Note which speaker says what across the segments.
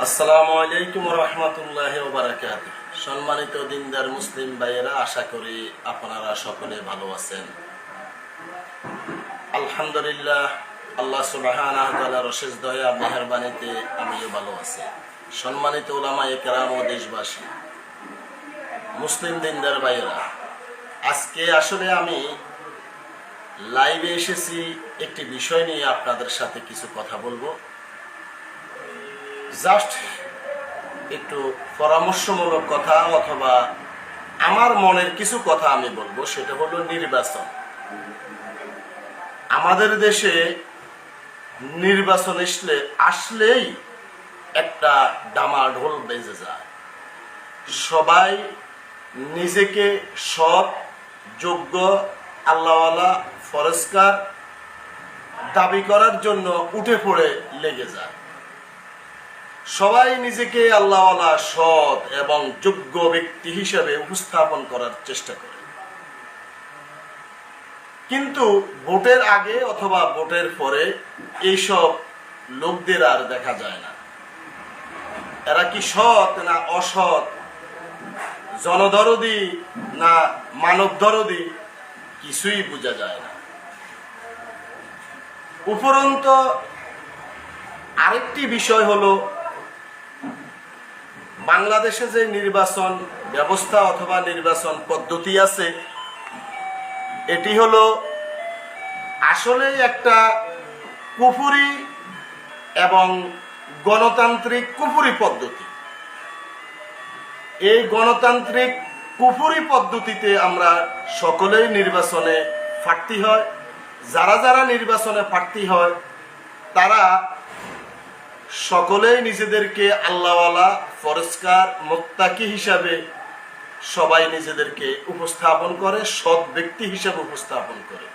Speaker 1: আসসালামু আলাইকুম রহমতুল্লাহি ওয়া বারাকাতুহু। সম্মানিত দিনদার মুসলিম ভাইয়েরা, আশা করি আপনারা সকলে ভালো আছেন। আলহামদুলিল্লাহ, আল্লাহ সুবহানাহু ওয়া তাআলার অশেষ দয়া মেহেরবানিতে আমিও ভালো আছি। সম্মানিত উলামায়ে কেরাম ও দেশবাসী, মুসলিম দিনদার ভাইয়েরা, আজকে আসলে আমি লাইভে এসেছি একটি বিষয় নিয়ে আপনাদের সাথে কিছু কথা বলবো। জাস্ট একটু পরামর্শমূলক কথা অথবা আমার মনের কিছু কথা আমি বলবো। সেটা হলো নির্বাচন। আমাদের দেশে নির্বাচন আসলেই একটা ডামাডোল বেজে যায়। সবাই নিজেকে সৎ, যোগ্য, আল্লাহওয়ালা, ফরজকার দাবি করার জন্য উঠে পড়ে লেগে যায়। সবাই নিজেকে আল্লাহওয়ালা, সৎ এবং যোগ্য ব্যক্তি হিসেবে উপস্থাপন করার চেষ্টা করে, কিন্তু ভোটের আগে অথবা ভোটের পরে এইসব লোকদের আর দেখা যায় না। এরা কি সৎ না অসৎ, জনদরদি না মানব দরদি, কিছুই বোঝা যায় না। উপরন্ত আরেকটি বিষয় হলো, বাংলাদেশে যে নির্বাচন ব্যবস্থা অথবা নির্বাচন পদ্ধতি আছে, এটি হলো আসলে একটা কুফরি এবং গণতান্ত্রিক কুফরি পদ্ধতি। এই গণতান্ত্রিক কুফরি পদ্ধতিতে আমরা সকলেই নির্বাচনে প্রার্থী হয়। যারা যারা নির্বাচনে প্রার্থী হয় তারা সকলেই নিজেদেরকে আল্লাহওয়ালা, ফরজকার, মুত্তাকি হিসাবে সবাই নিজেদেরকে উপস্থাপন করে, সৎ ব্যক্তি হিসাবে উপস্থাপন করে।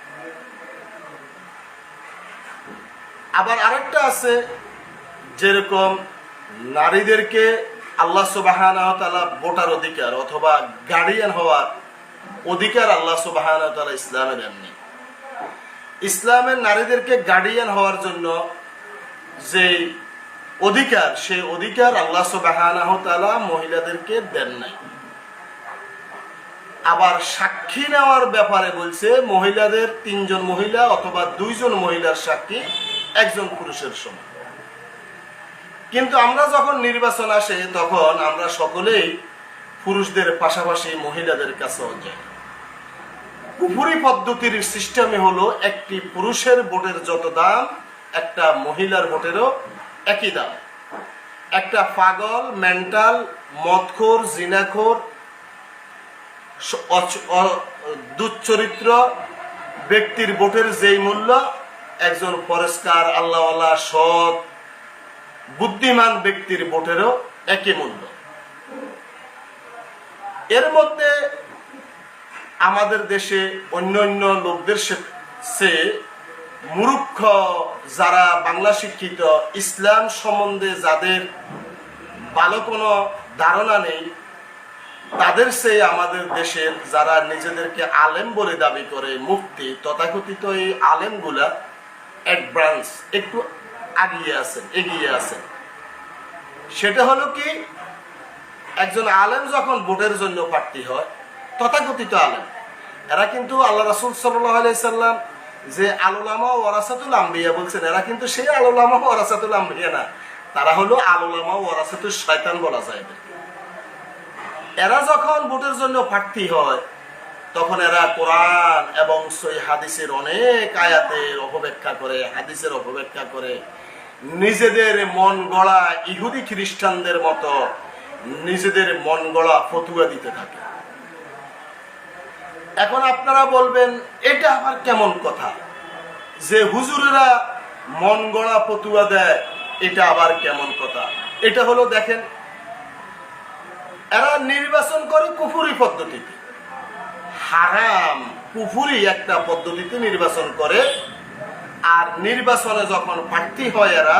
Speaker 1: আবার আরেকটা আছে, যেরকম নারীদেরকে আল্লাহ সুবহানাহু ওয়া তাআলা ভোটার অধিকার অথবা গার্ডিয়ান হওয়ার অধিকার আল্লাহ সুবহানাহু ওয়া তাআলা ইসলামের এমনি। ইসলামের নারীদেরকে গার্ডিয়ান হওয়ার জন্য যে অধিকার, সেই অধিকার আল্লাহ সুবহানাহু ওয়া তাআলা মহিলাদেরকে দেন নাই। আবার সাক্ষী নেওয়ার ব্যাপারে বলছে, মহিলাদের 3 জন মহিলা অথবা 2 জন মহিলার সাক্ষী একজন পুরুষের সমান। কিন্তু আমরা যখন নির্বাচন আসে তখন আমরা সকলেই পুরুষদের পাশাপাশি মহিলাদের কাছেও যাই। কুফরি পদ্ধতির সিস্টেমে হলো, একটি পুরুষের ভোটের যত দাম একটা মহিলার ভোটেরও একই দাম। একটা পাগল, মেন্টাল, মদখোর, জিনাখোর, দুশ্চরিত্র ব্যক্তির ভোটের যেই মূল্য, একজন পরিষ্কার, আল্লাহওয়ালা, সৎ, বুদ্ধিমান ব্যক্তির ভোটেরও একই মূল্য। এর মধ্যে আমাদের দেশে অন্যান্য লোকদের চেয়ে মূর্খ যারা বাংলা শিক্ষিত, ইসলাম সম্বন্ধে যাদের ভালো কোনো ধারণা নেই, তাদের চেয়ে আমাদের দেশের যারা নিজেদেরকে আলেম বলে দাবি করে, মুফতি, তথাকথিত এই আলেমগুলা অ্যাডভান্স, একটু এগিয়ে আছেন। সেটা হলো কি, একজন আলেম যখন ভোটের জন্য প্রার্থী হয়, তথাকথিত আলেম, এরা কিন্তু আল্লাহ রাসূল সাল্লাল্লাহু আলাইহি সাল্লাম যে আল উলামা ওয়ারাসাতুল আম্বিয়া বলছেন, এরা কিন্তু সেই আল উলামা ওয়ারাসাতুল আম্বিয়া না, তারা হলো আল উলামা ওয়ারাসাতুল শয়তান বলা যায়। এরা যখন ভোটের জন্য প্রার্থী হয় তখন এরা কোরআন এবং সহিহ হাদিসের অনেক আয়াতের অপব্যাখ্যা করে, হাদিসের অপব্যাখ্যা করে, নিজেদের মন গড়া ইহুদি খ্রিস্টানদের মতো নিজেদের মন গড়া ফতুয়া দিতে থাকে। এখন আপনারা বলবেন, এটা আবার কেমন কথা যে হুজুরেরা মন গড়া ফতুয়া দেয়, এটা আবার কেমন কথা? এটা হলো, দেখেন, এরা নির্বাচন করে কুফরি পদ্ধতিতে, হারাম কুফরি একটা পদ্ধতিতে নির্বাচন করে। আর নির্বাচনে যখন প্রার্থী হয় এরা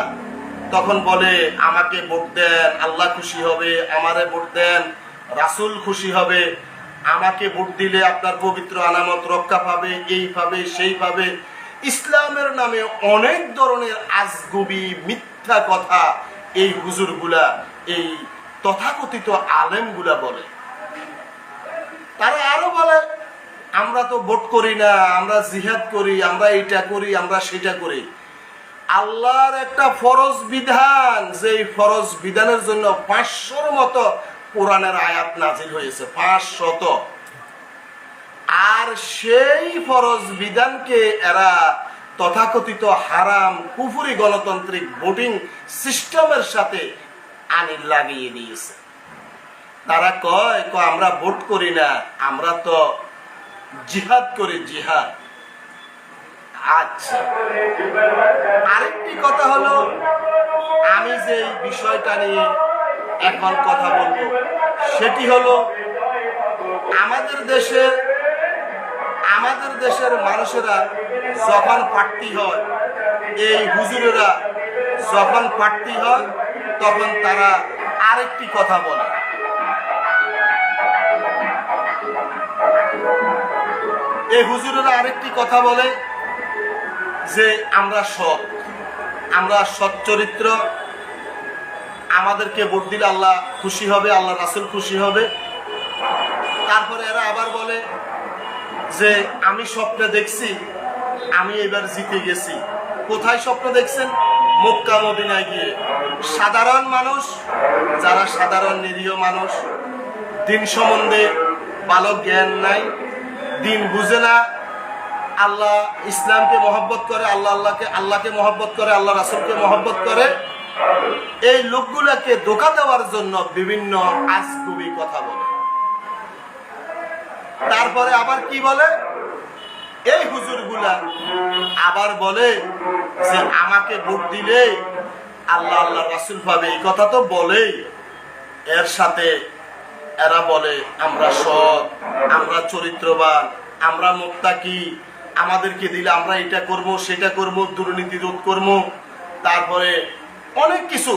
Speaker 1: তখন বলে, আমাকে ভোট দেন, আল্লাহ খুশি হবে, আমারে ভোট দেন, রাসূল খুশি হবে, আমাকে ভোট দিলে আপনার পবিত্র আলামত রক্ষা পাবে, এই পাবে, সেই পাবে। ইসলামের নামে অনেক ধরনের আজগুবি মিথ্যা কথা এই হুজুরগুলা, এই তথাকথিত আলেমগুলা বলে। তারা আরো বলে আমরা তো ভোট করি না, আমরা জিহাদ করি, আমরা এইটা করি, আমরা সেটা করি। আল্লাহর একটা ফরজ বিধান, যে ফরজ বিধানের জন্য 500-র মতো কোরআনের আয়াত নাজিল হয়েছে, 500। আর সেই ফরজ বিধানকে এরা তথাকথিত হারাম কুফরি গণতান্ত্রিক ভোটিং সিস্টেমের সাথে আনিল লাগিয়ে দিয়েছে। তারা কয় আমরা ভোট করি না, আমরা তো জিহাদ করি, জিহাদ। আচ্ছা, আরেকটি কথা হলো, আমি যে বিষয়টা নিয়ে এখন কথা বলবো সেটি হলো, আমাদের দেশের মানুষেরা যখন প্রার্থী হয়, এই হুজুরেরা যখন প্রার্থী হয়, তখন তারা আরেকটি কথা বলে। এই হুজুরেরা আরেকটি কথা বলে যে আমরা সৎ চরিত্র, আমাদেরকে ভোট দিলে আল্লাহ খুশি হবে, আল্লাহ রাসূল খুশি হবে। তারপরে এরা আবার বলে যে আমি স্বপ্নে দেখছি আমি এবার জিতে গেছি। কোথায় স্বপ্ন দেখছেন? মক্কা মদিনায় গিয়ে। সাধারণ মানুষ, যারা সাধারণ নিরীহ মানুষ, দিন সম্বন্ধে ভালো জ্ঞান নাই, দিন বুঝে না, আল্লাহ ইসলামকে মহব্বত করে, আল্লাহকে মহব্বত করে, আল্লাহ রাসূলকে মহব্বত করে, এই লোকগুলাকে ধোঁকা দেওয়ার জন্য বিভিন্ন আজগুবি কথা বলে। তারপরে আবার কি বলে? এই হুজুরগুলা আবার বলে যে আমাকে ভোট দিলে আল্লাহ রাসূল পাবে। এই কথা তো বলেই, এর সাথে এরা বলে আমরা সৎ, আমরা চরিত্রবান, আমরা মুত্তাকি, আমাদেরকে দিলে আমরা এটা করব, সেটা করব, দুর্নীতি রোধ করব। তারপরে অনেক কিছু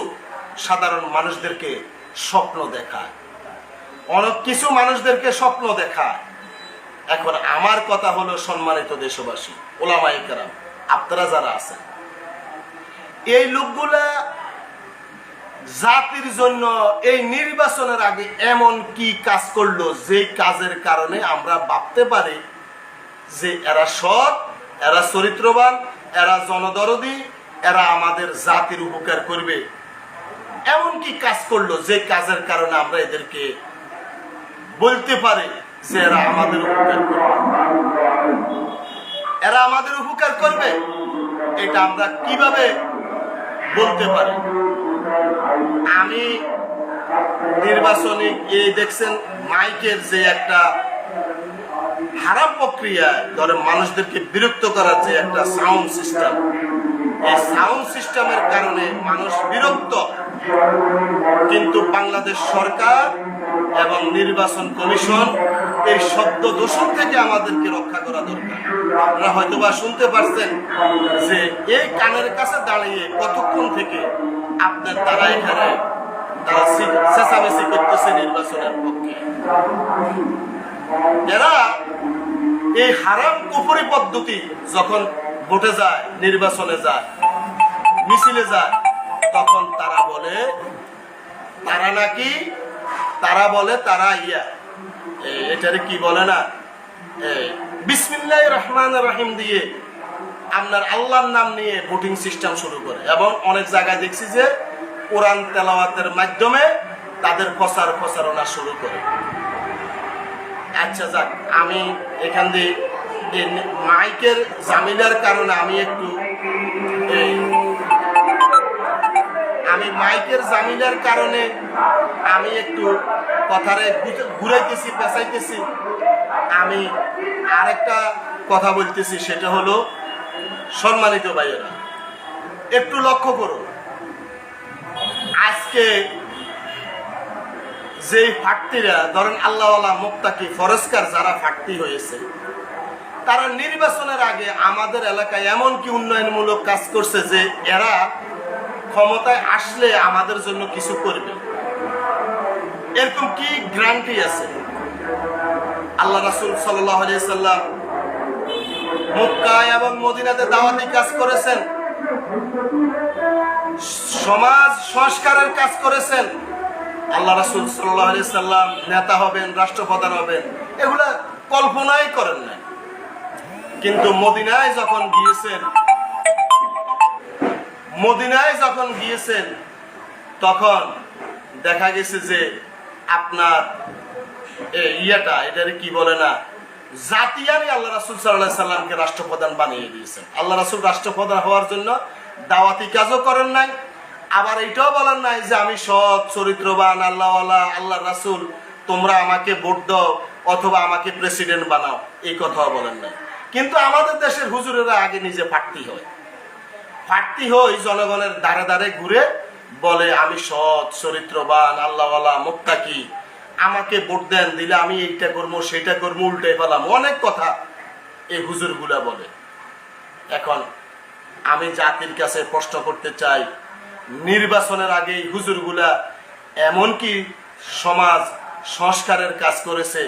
Speaker 1: সাধারণ মানুষদেরকে স্বপ্ন দেখায়, অনেক কিছু মানুষদেরকে স্বপ্ন দেখায়। এখন আমার কথা হলো, সম্মানিত দেশবাসী, ওলামায়ে কেরাম, আপনারা যারা আছেন, এই লোকগুলা জাতির জন্য এই নির্বাচনের আগে এমন কি কাজ করলো, যে কাজের কারণে আমরা ভাবতে পারি যে এরা সৎ, এরা চরিত্রবান, এরা জনদরদি, এরা আমাদের জাতির উপকার করবে। এমন কি কাজ করলো যে কাজের কারণে আমরা এদেরকে বলতে পারি যে এরা আমাদের উপকার করবে, এরা আমাদের উপকার করবে? এটা আমরা কিভাবে বলতে পারি? আমি নির্বাচনী এই দেখছেন মাইকের যে একটা হারাম প্রক্রিয়া, ধরে মানুষদেরকে বিরক্ত করার যে একটা সাউন্ড সিস্টেম, এই সাউন্ড সিস্টেমের কারণে মানুষ বিরক্ত। কিন্তু বাংলাদেশ সরকার এবং নির্বাচন কমিশন এই শব্দ দূষণ থেকে আমাদেরকে রক্ষা করা দরকার। আপনারা হয়তোবা শুনতে পারছেন যে এই কানের কাছে দাঁড়িয়ে কতক্ষণ থেকে আপনার তারা এখানে তারা চেঁচামেচি করতেছে নির্বাচনের পক্ষে। এরা এই হারাম কুফরি পদ্ধতি যখন ভোটে যায়, নির্বাচনে যায়, মিছিলে যায়, তখন তারা বলে তারা এটারে কি বলে না, বিসমিল্লাহির রহমানির রহিম দিয়ে আপনার আল্লাহর নাম নিয়ে ভোটিং সিস্টেম শুরু করে। এবং অনেক জায়গায় দেখছি যে কোরআন তেলাওয়াতের মাধ্যমে তাদের প্রচারণা শুরু করে। আচ্ছা যাক, আমি এখান দিয়ে মাইকের জামিলার কারণে আমি একটু কথারে ঘুরাইতেছি, পেঁচাইতেছি। আমি আরেকটা কথা বলতেছি, সেটা হলো, সম্মানিত ভাইয়েরা, একটু লক্ষ্য করুন, আজকে যে প্রার্থীরা, ধরেন আল্লাহওয়ালা মুত্তাকি ফরজকার যারা প্রার্থী হয়েছে, তারা নির্বাচনের আগে আমাদের এলাকায় এমন কি উন্নয়নমূলক কাজ করছে যে এরা ক্ষমতায় আসলে আমাদের জন্য কিছু করবে, এরকম কি গ্যারান্টি আছে? আল্লাহ রাসূল সাল্লাল্লাহু আলাইহি সাল্লাম মক্কা এবং মদিনাতে দাওয়াতি কাজ করেছেন। সমাজ সংস্কারের কাজ করেছেন। আল্লাহ রাসূল সাল্লাল্লাহু আলাইহি সাল্লাম নেতা হবেন, রাষ্ট্রপ্রধান হবেন, এগুলা কল্পনাই করেন নাই। কিন্তু মদিনায় যখন গিয়েছেন তখন দেখা গেছে যে আপনার এটারে কি বলে না, জাতিয়ানি আল্লাহ রাসূল সাল্লাল্লাহু আলাইহি সাল্লামকে রাষ্ট্রপ্রধান বানিয়ে দিয়েছেন। আল্লাহ রাসূল রাষ্ট্রপ্রধান হওয়ার জন্য দাওয়াতি কাজও করেন নাই, আবার এটাও বলেন নাই যে আমি সৎ চরিত্রবান আল্লাহওয়ালা, আল্লাহ রাসূল তোমরা আমাকে ভোট দাও অথবা আমাকে প্রেসিডেন্ট বানাও, এই কথাও বলেন নাই। কিন্তু আমাদের দেশের হুজুরেরা আগে নিজে ফাটতি হয় জনগণের দ্বারে দ্বারে ঘুরে বলে আমি সৎ চরিত্রবান আল্লাহওয়ালা মুত্তাকি, আমাকে ভোট দেন, দিলে আমি এইটা করবো সেটা করবো, উল্টে পেলাম, অনেক কথা এই হুজুরগুলা বলে। এখন আমি জাতির কাছে প্রশ্ন করতে চাই, নির্বাচনের আগে এই হুজুরগুলা এমনকি সমাজ সংস্কারের কাজ করেছে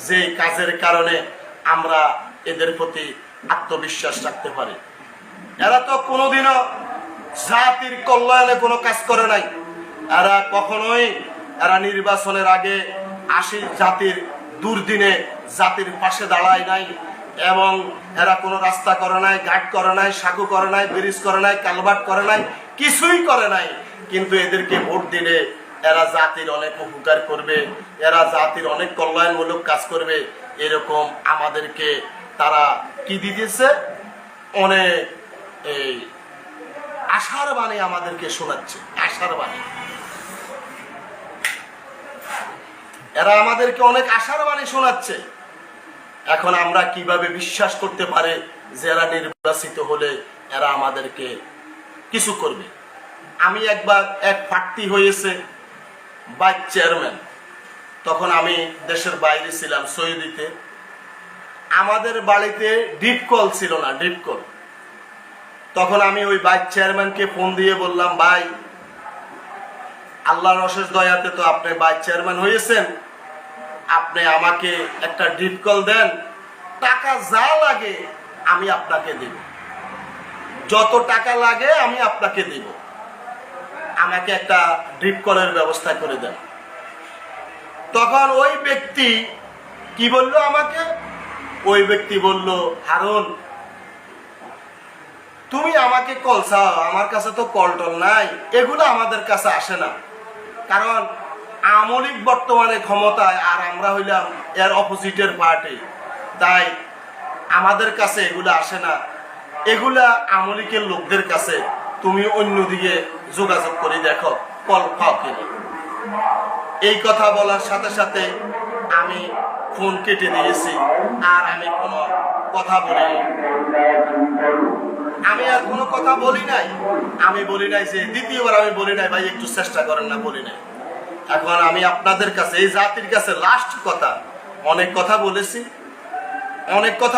Speaker 1: যে কাজের কারণে আমরা এদের প্রতি আত্মবিশ্বাস রাখতে পারি। এরা তো কোনোদিনও জাতির কল্যাণে কোনো কাজ করে নাই। এরা নির্বাচনের আগে জাতির দুর্দিনে জাতির পাশে দাঁড়ায় নাই, এবং এরা কোনো রাস্তা করে নাই, ঘাট করে নাই, সাঁকু করে নাই, ব্রিজ করে নাই, কালভার্ট করে নাই, কিছুই করে নাই। কিন্তু এদেরকে ভোট দিলে এরা জাতির অনেক উপকার করবে, এরা জাতির অনেক কল্যাণমূলক কাজ করবে, এরকম আমাদেরকে তারা কি দিতেছে, অনেক এই আশার বাণী আমাদেরকে শোনাচ্ছে, আশার বাণী। এরা আমাদেরকে অনেক আশার বাণী শোনাচ্ছে। এখন আমরা কিভাবে বিশ্বাস করতে পারে যে এরা নির্বাচিত হলে এরা আমাদেরকে কিছু করবে? আমি একবার এক প্রার্থী হয়েছে ভাইস চেয়ারম্যান, তখন আমি দেশের বাইরে ছিলাম সৌদিতে। আমাদের বাড়িতে ডিপ কল ছিল না, ডিপ কল। তখন আমি ওই ভাইস চেয়ারম্যানকে ফোন দিয়ে বললাম, ভাই আল্লাহর অশেষ দয়াতে তো আপনি ভাইস চেয়ারম্যান হয়েছেন, আপনি আমাকে একটা ডিপ কল দেন, টাকা যা লাগে আমি আপনাকে দেব, যত টাকা লাগে আমি আপনাকে দেব, আমাকে একটা ডিপ কলের ব্যবস্থা করে দেন। তখন ওই ব্যক্তি কি বলল আমাকে? ওই ব্যক্তি বলল, হারুন তুমি আমাকে কল চাও, আমার কাছে তো কল টল নাই, এগুলো আমাদের কাছে আসে না, কারণ আমলিক বর্তমানে ক্ষমতায় আর আমরা হইলাম এর অপোজিটের পার্টি, তাই আমাদের কাছে এগুলা আসে না, এগুলা আমলিকের লোকদের কাছে, তুমি অন্যদিকে যোগাযোগ করে দেখো কল পাও কিনা। এই কথা বলার সাথে সাথে আমি ফোন কেটে দিয়েছি, আর আমি কোনো কথা বলি, আমি আর কোনো কথা বলি নাই। আমি বলি নাই যে দ্বিতীয়বার আমি বলি নাই ভাই একটু চেষ্টা করেন না, বলি নাই। এখন আমি আপনাদের কাছে, এই জাতির কাছে লাস্ট কথা, অনেক কথা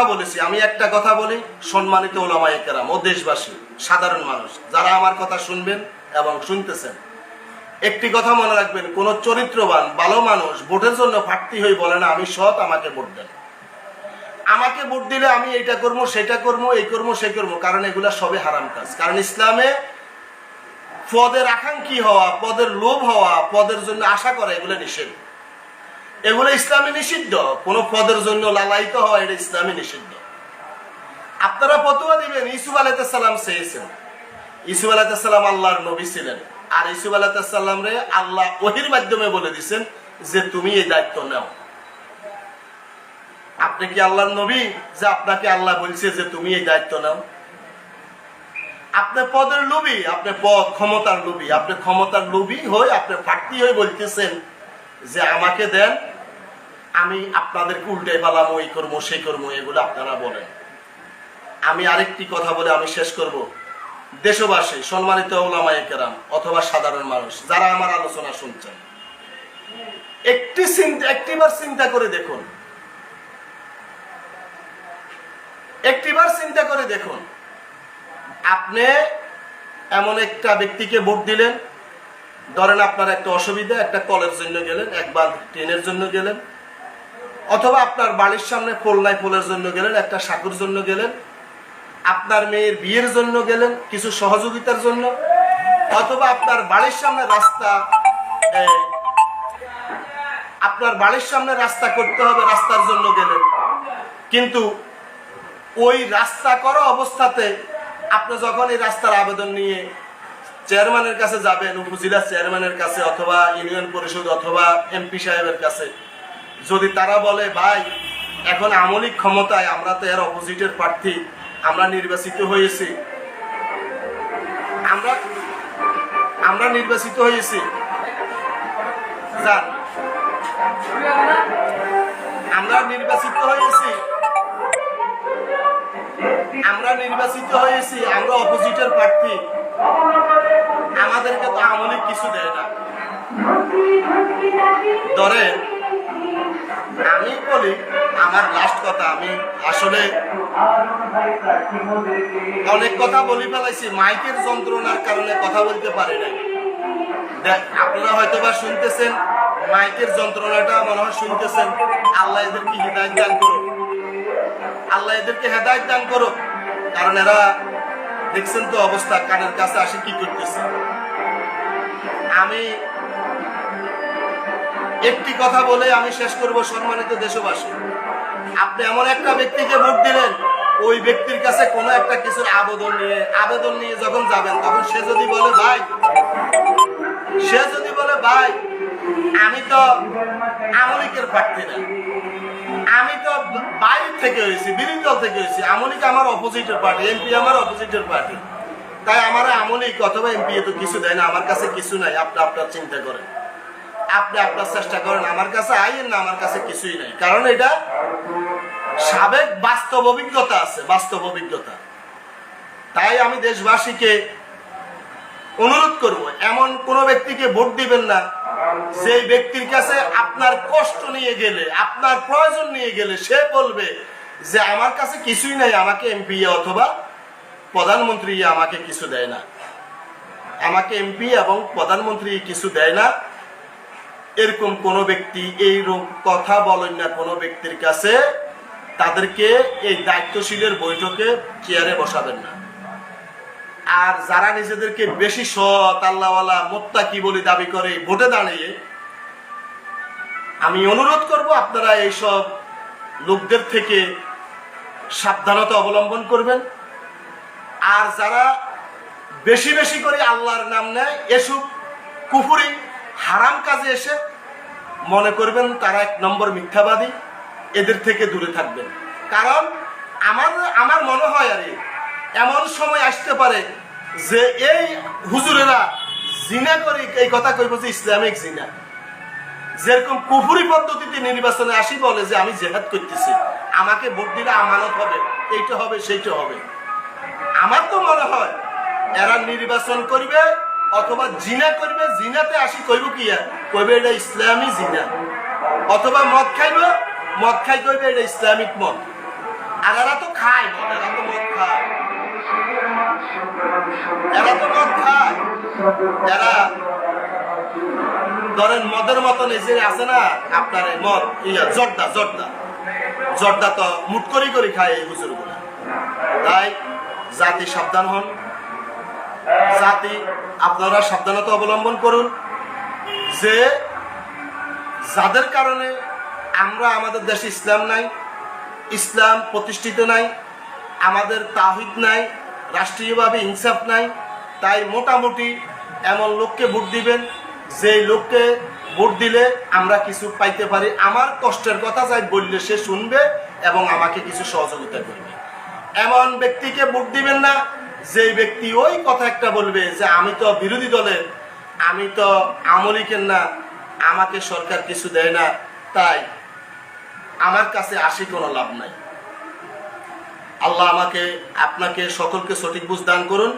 Speaker 1: বলেছি, আমি একটা কথা বলি, সম্মানিত ওলামায়ে কেরাম ও দেশবাসী, সাধারণ মানুষ যারা আমার কথা শুনবেন এবং শুনতেছেন, একটি কথা মনে রাখবেন, কোন চরিত্রবান ভালো মানুষ ভোটের জন্য প্রার্থী হয়ে বলে না আমি সৎ, আমাকে ভোট দেন, আমাকে ভোট দিলে আমি এইটা করবো সেটা করবো, এই করবো সেই করবো, কারণ এগুলা সবে হারাম কাজ। কারণ ইসলামে পদের আকাঙ্ক্ষী হওয়া, পদের লোভ হওয়া, পদের জন্য আশা করা, এগুলো নিষেধ, এগুলো ইসলামে নিষিদ্ধ। কোন পদের জন্য লালায়িত হওয়া, এটা ইসলামে নিষিদ্ধ। আপনারা ফতোয়া দিবেন, ইউসুফ আলাইহিস সালাম চেয়েছেন, ইউসুফ আলাইহিস সালাম আল্লাহর নবী ছিলেন, আর ইউসুফ আলাইহিস সালাম রে আল্লাহ ওহীর মাধ্যমে বলে দিয়েছেন যে তুমি এই দায়িত্ব নাও। আপনি কি আল্লাহর নবী যে আপনাকে আল্লাহ বলছে যে তুমি এই দায়িত্ব নাও? আপনি পদের লোভী, আপনি পদ ক্ষমতার লোভী, আপনি ক্ষমতার লোভী হয়ে আপনি প্রার্থী হয়ে বলতেছেন যে আমাকে দেন, আমি আপনাদেরকে উল্টে পালামো, এই করবো সেই করবো, এগুলো আপনারা বলেন। আমি আরেকটি কথা বলে আমি শেষ করব। দেশবাসী, সম্মানিত ওলামায়ে কেরাম অথবা সাধারণ মানুষ যারা আমার আলোচনা শুনছেন, একটিবার চিন্তা করে দেখুন, আপনি এমন একটা ব্যক্তিকে ভোট দিলেন, ধরেন আপনার একটা অসুবিধা, একটা কলের জন্য গেলেন, একবার ট্রেনের জন্য গেলেন, অথবা আপনার বাড়ির সামনে পোল নাই, পোলের জন্য গেলেন, একটা সাঁকুর জন্য গেলেন, আপনার মেয়ের বিয়ের জন্য গেলেন, কিছু সহযোগিতার জন্য, অথবা আপনার বাড়ির সামনে রাস্তা, আপনার বাড়ির সামনে রাস্তা করতে হবে, রাস্তার জন্য গেলেন, কিন্তু ওই রাস্তা করা অবস্থাতে আপনি যখন এই রাস্তার আবেদন নিয়ে চেয়ারম্যানের কাছে যাবেন, উপজেলা চেয়ারম্যানের কাছে অথবা ইউনিয়ন পরিষদ অথবা এমপি সাহেবের কাছে, যদি তারা বলে ভাই এখন আমলিক ক্ষমতায়, আমরা তো এর অপোজিটের প্রার্থী, আমরা নির্বাচিত হয়েছি, আমরা নির্বাচিত হয়েছি, আমরা নির্বাচিত হয়েছি, আমরা অপোজিটের প্রার্থী, আমাদেরকে তো আমলিক কিছু দেয় না। ধরেন আমি বলি, আমার লাস্ট কথা, আমি আসলে অনেক কথা বলি ফেলাইছি, মাইকের যন্ত্রণার কারণে কথা বলতে পারি নাই। আপনারা হয়তো বা শুনতেছেন, মাইকের যন্ত্রণাটা মনে হয় শুনতেছেন। আল্লাহ এদেরকে হেদায়েত দান করুক, আল্লাহ এদেরকে হেদায়েত দান করুক, কারণ এরা দেখছেন তো অবস্থা, কানের কাছে আসে কি করতেছে। আমি একটি কথা বলে আমি শেষ করব। সম্মানিত দেশবাসী, আপনি এমন একটা ব্যক্তিকে ভোট দিলেন, ওই ব্যক্তির কাছে কোনো একটা কিছুর আবেদন নিয়ে যখন যাবেন, তখন সে যদি বলে ভাই আমি তো আমলিকের প্রার্থী না, আমি তো বাইরে থেকে হয়েছি, বিরোধী দল থেকে হয়েছি, আমলিক আমার অপোজিটের পার্টি, এমপি আমার অপোজিটের পার্টি, তাই আমার আমলিক অথবা এমপি তো কিছু দেয় না, আমার কাছে কিছু নাই, আপনি আপনার চিন্তা করেন, আপনি আপনার চেষ্টা করেন, আমার কাছে আইয়েন না, আমার কাছে কিছুই নাই। কারণ এটা সাবেক বাস্তব অভিজ্ঞতা আছে, বাস্তব অভিজ্ঞতা। তাই আমি দেশবাসীকে অনুরোধ করব, এমন কোন ব্যক্তিকে ভোট দিবেন না যে ব্যক্তির কাছে আপনার কষ্ট নিয়ে গেলে, আপনার প্রয়োজন নিয়ে গেলে সে বলবে যে আমার কাছে কিছুই নাই, আমাকে এমপি অথবা প্রধানমন্ত্রী আমাকে কিছু দেয় না, আমাকে এমপি এবং প্রধানমন্ত্রী কিছু দেয় না। এরকম কোন ব্যক্তি এইরকম কথা বলেন না কোন ব্যক্তির কাছে, তাদেরকে এই দায়িত্বশীলের বৈঠকে চেয়ারে বসাবেন না। আর যারা নিজেদেরকে বেশি সৎ, আল্লাহওয়ালা, মুত্তাকি বলে দাবি করে ভোটে দাঁড়িয়ে, আমি অনুরোধ করব আপনারা এইসব লোকদের থেকে সাবধানতা অবলম্বন করবেন। আর যারা বেশি বেশি করে আল্লাহর নাম নেয়, এসব কুফরি হারাম কাজে এসে মনে করবেন তারা এক নম্বর মিথ্যাবাদী, এদের থেকে দূরে থাকবেন। কারণ আমার মনে হয় আর এমন সময় আসতে পারে যে এই হুজুরেরা জিনা করে এই কথা কইব যে ইসলামিক জিনা, যেরকম কুফরি পদ্ধতিতে নির্বাচনে আসি বলে যে আমি জেহাদ করতেছি, আমাকে ভোট দিলে আমানত হবে, এইটা হবে সেইটা হবে। আমার তো মনে হয় এরা নির্বাচন করবে অথবা জিনা করবে, জিনাতে আসি কইব কি কইবে এটা ইসলামী জিনা, অথবা মদ খাইবে, মদ খাই কইবে এটা ইসলামিক মদ। আর এরা তো খায় মদ, এরা তো মদ খায়, এরা ধরেন মদের মতন এই যে আছে না আপনার মদ, জর্দা তো মুট করি খায় এই হুজুর গুলা। তাই জাতি সাবধান হন, জাতি আপনারা সাবধানতা অবলম্বন করুন, যে যাদের কারণে আমরা আমাদের দেশে ইসলাম নাই, ইসলাম প্রতিষ্ঠিত নাই, আমাদের তাওহীদ নাই, রাষ্ট্রীয়ভাবে ইনসাফ নাই। তাই মোটামুটি এমন লোককে ভোট দিবেন, যেই লোককে ভোট দিলে আমরা কিছু পাইতে পারি, আমার কষ্টের কথা যাই বললে সে শুনবে এবং আমাকে কিছু সহযোগিতা করবে। এমন ব্যক্তিকে ভোট দিবেন না যেই ব্যক্তি ওই কথা একটা বলবে যে আমি তো বিরোধী দলের, আমি তো আমলিকের না, আমাকে সরকার কিছু দেয় না, তাই আমার কাছে আসি কোনো লাভ নাই। আল্লাহ আমাকে আপনাকে সকলকে সঠিক বুঝ দান করুন,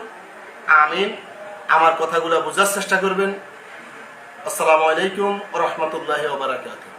Speaker 1: আমিন। আমার কথাগুলো বোঝার চেষ্টা করবেন। আসসালামু আলাইকুম ওয়া রাহমাতুল্লাহি ওয়া বারাকাতুহু।